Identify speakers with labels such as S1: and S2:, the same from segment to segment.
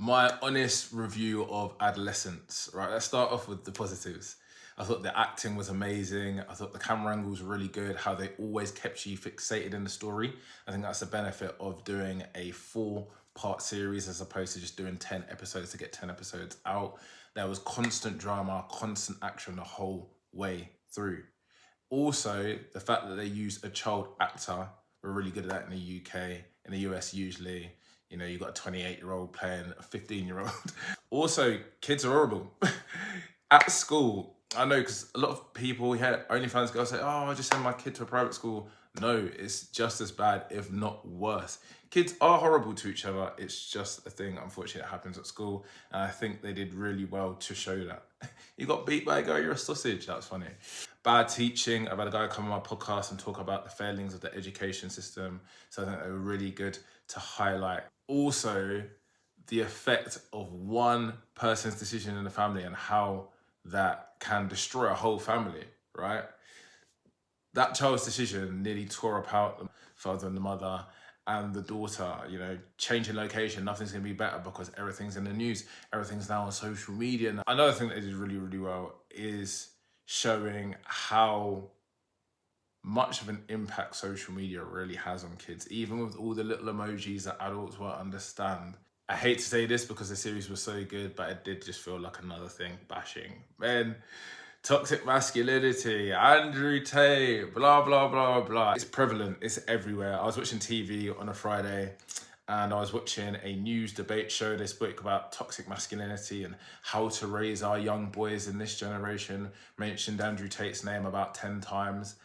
S1: My honest review of Adolescence, right? Let's start off with the positives. I thought the acting was amazing. I thought the camera angles were really good, how they always kept you fixated in the story. I think that's the benefit of doing a 4-part series as opposed to just doing 10 episodes to get 10 episodes out. There was constant drama, constant action the whole way through. Also, the fact that they used a child actor, we're really good at that in the UK. In the US, usually, you got a 28-year-old playing a 15-year-old. Also, kids are horrible. At school, I know because a lot of people here, OnlyFans girls say, oh, I just send my kid to a private school. No, it's just as bad, if not worse. Kids are horrible to each other. It's just a thing, unfortunately, that happens at school. And I think they did really well to show that. You got beat by a girl, you're a sausage. That's funny. Bad teaching. I've had a guy come on my podcast and talk about the failings of the education system. So I think they were really good to highlight. Also, the effect of one person's decision in the family and how that can destroy a whole family, right? That child's decision nearly tore apart the father and the mother and the daughter, changing location, nothing's gonna be better because everything's in the news, everything's now on social media. And another thing that they did really, really well is showing how much of an impact social media really has on kids, even with all the little emojis that adults won't understand. I hate to say this because the series was so good, but it did just feel like another thing bashing men. Toxic masculinity, Andrew Tate, blah, blah, blah, blah. It's prevalent, it's everywhere. I was watching TV on a Friday and I was watching a news debate show. They spoke about toxic masculinity and how to raise our young boys in this generation. Mentioned Andrew Tate's name about 10 times.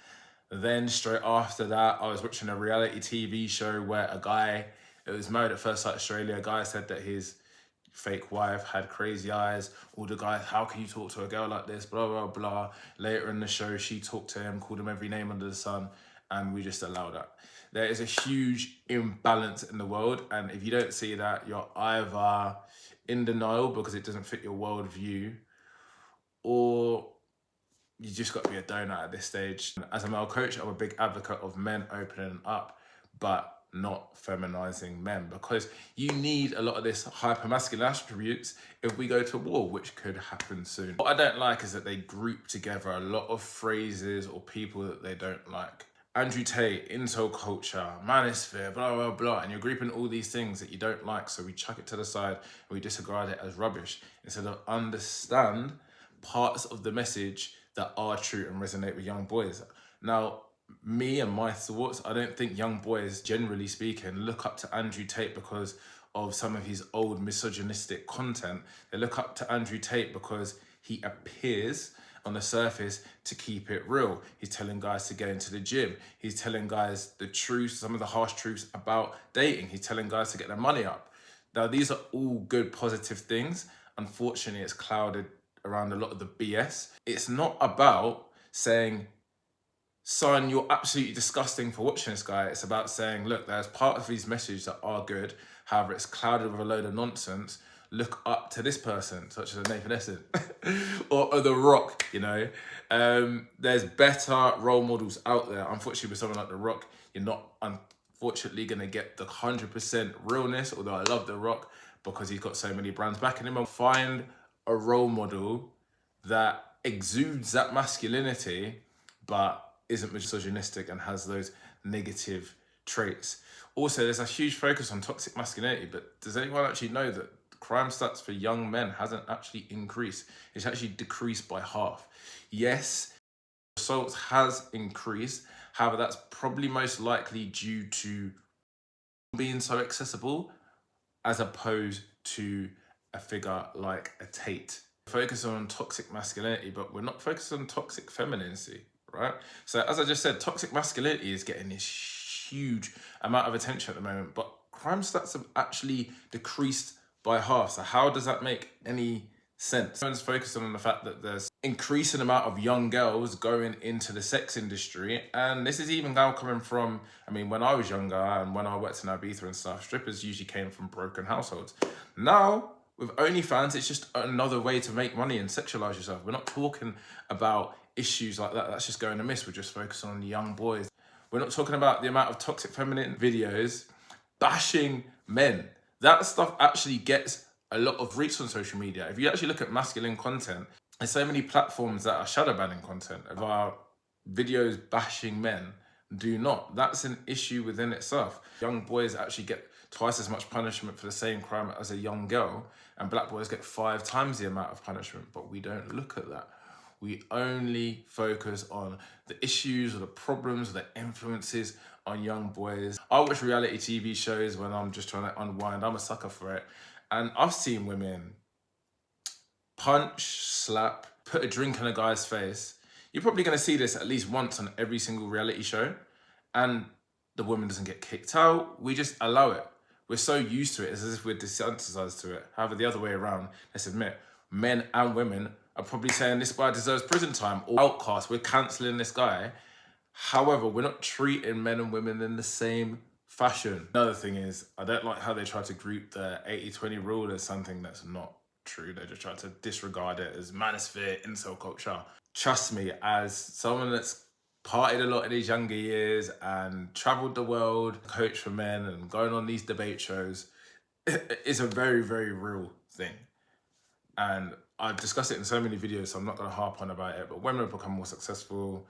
S1: Then straight after that, I was watching a reality TV show where a guy, it was Married at First Sight Australia, a guy said that his fake wife had crazy eyes. All the guys, how can you talk to a girl like this? Blah, blah, blah. Later in the show, she talked to him, called him every name under the sun, and we just allowed that. There is a huge imbalance in the world, and if you don't see that, you're either in denial because it doesn't fit your worldview, or you just got to be a donut at this stage. As a male coach, I'm a big advocate of men opening up, but not feminizing men, because you need a lot of this hyper-masculine attributes if we go to war, which could happen soon. What I don't like is that they group together a lot of phrases or people that they don't like. Andrew Tate, incel culture, manosphere, blah, blah, blah. And you're grouping all these things that you don't like, so we chuck it to the side and we disregard it as rubbish instead of understand parts of the message that are true and resonate with young boys. Now, me and my thoughts, I don't think young boys, generally speaking, look up to Andrew Tate because of some of his old misogynistic content. They look up to Andrew Tate because he appears on the surface to keep it real. He's telling guys to get into the gym. He's telling guys the truth, some of the harsh truths about dating. He's telling guys to get their money up. Now, these are all good, positive things. Unfortunately, it's clouded around a lot of the BS. It's not about saying, son, you're absolutely disgusting for watching this guy. It's about saying, look, there's part of these messages that are good. However, it's clouded with a load of nonsense. Look up to this person, such as Nathan Essen or The Rock, There's better role models out there. Unfortunately, with someone like The Rock, you're not unfortunately going to get the 100% realness, although I love The Rock because he's got so many brands backing him. Find a role model that exudes that masculinity, but isn't misogynistic and has those negative traits. Also, there's a huge focus on toxic masculinity, but does anyone actually know that crime stats for young men hasn't actually increased? It's actually decreased by half. Yes, assaults has increased. However, that's probably most likely due to being so accessible as opposed to a figure like a Tate. Focus on toxic masculinity, but we're not focused on toxic femininity, right? So as I just said, toxic masculinity is getting this huge amount of attention at the moment, but crime stats have actually decreased by half. So how does that make any sense? Everyone's focusing on the fact that there's increasing amount of young girls going into the sex industry, and this is even now coming from, when I was younger and when I worked in Ibiza and stuff, strippers usually came from broken households. Now, with OnlyFans, it's just another way to make money and sexualize yourself. We're not talking about issues like that. That's just going amiss. We're just focusing on the young boys. We're not talking about the amount of toxic feminine videos bashing men. That stuff actually gets a lot of reach on social media. If you actually look at masculine content, there's so many platforms that are shadow banning content of our videos bashing men. Do not. That's an issue within itself. Young boys actually get twice as much punishment for the same crime as a young girl, and black boys get 5 times the amount of punishment, but we don't look at that. We only focus on the issues or the problems or the influences on young boys. I watch reality TV shows when I'm just trying to unwind. I'm a sucker for it. And I've seen women punch, slap, put a drink in a guy's face. You're probably going to see this at least once on every single reality show. And the woman doesn't get kicked out. We just allow it. We're so used to it. It's as if we're desensitized to it. However, the other way around, let's admit, men and women are probably saying this guy deserves prison time or outcast. We're cancelling this guy. However, we're not treating men and women in the same fashion. Another thing is, I don't like how they try to group the 80-20 rule as something that's not true. They just try to disregard it as manosphere, incel culture. Trust me, as someone that's partied a lot in his younger years and traveled the world, coached for men and going on these debate shows, it's a very, very real thing. And I've discussed it in so many videos, so I'm not going to harp on about it, but women have become more successful,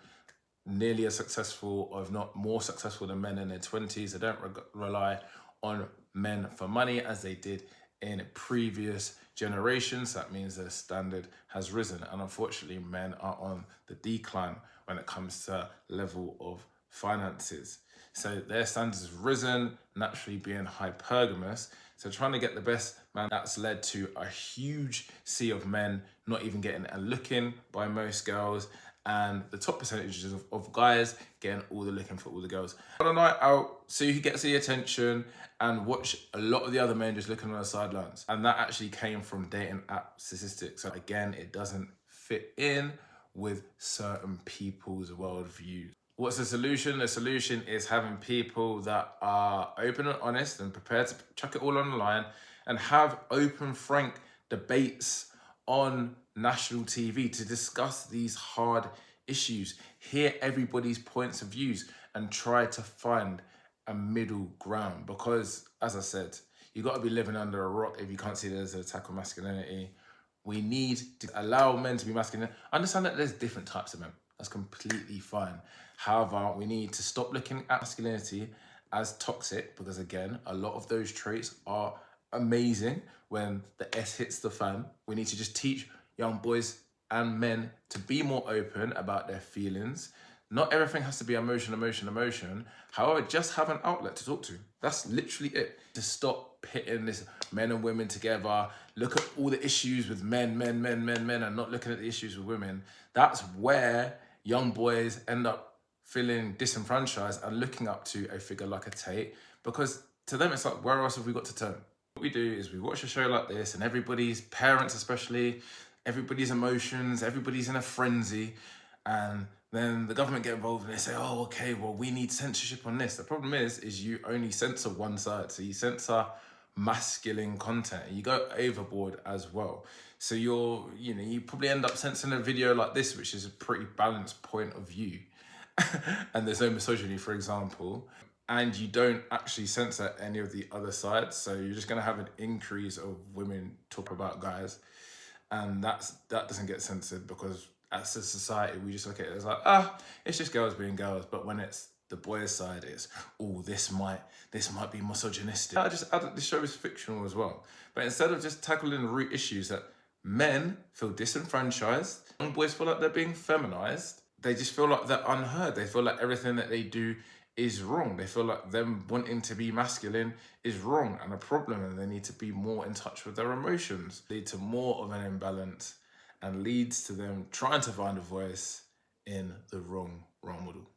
S1: nearly as successful, or if not more successful than men in their 20s. They don't rely on men for money as they did in previous generations. That means their standard has risen. And unfortunately, men are on the decline when it comes to level of finances. So their standards have risen, naturally being hypergamous. So trying to get the best man, that's led to a huge sea of men not even getting a look in by most girls, and the top percentages of guys getting all the looking for all the girls. On a night out, see who gets the attention and watch a lot of the other men just looking on the sidelines. And that actually came from dating app statistics. So again, it doesn't fit in with certain people's worldviews. What's the solution? The solution is having people that are open and honest and prepared to chuck it all on the line and have open, frank debates on national TV to discuss these hard issues, hear everybody's points of views and try to find a middle ground. Because, as I said, you got to be living under a rock if you can't see there's an attack on masculinity. We need to allow men to be masculine. Understand that there's different types of men. That's completely fine. However, we need to stop looking at masculinity as toxic, because again, a lot of those traits are amazing when the S hits the fan. We need to just teach young boys and men to be more open about their feelings. Not everything has to be emotion. However, just have an outlet to talk to. That's literally it. To stop pitting this men and women together, look at all the issues with men, and not looking at the issues with women. That's where young boys end up feeling disenfranchised and looking up to a figure like a Tate, because to them it's like, where else have we got to turn? What we do is we watch a show like this, and everybody's parents especially, everybody's emotions, everybody's in a frenzy, and then the government get involved and they say, oh, okay, well, we need censorship on this. The problem is you only censor one side. So you censor masculine content and you go overboard as well. So you probably end up censoring a video like this, which is a pretty balanced point of view. And there's no misogyny, for example, and you don't actually censor any of the other sides. So you're just going to have an increase of women talk about guys, and that doesn't get censored, because as a society we just look at it as like, it's just girls being girls. But when it's the boys' side, it's, oh, this might be misogynistic. I just add that the show is fictional as well. But instead of just tackling the root issues that men feel disenfranchised, young boys feel like they're being feminized, they just feel like they're unheard. They feel like everything that they do is wrong. They feel like them wanting to be masculine is wrong and a problem, and they need to be more in touch with their emotions. Lead to more of an imbalance and leads to them trying to find a voice in the wrong role model.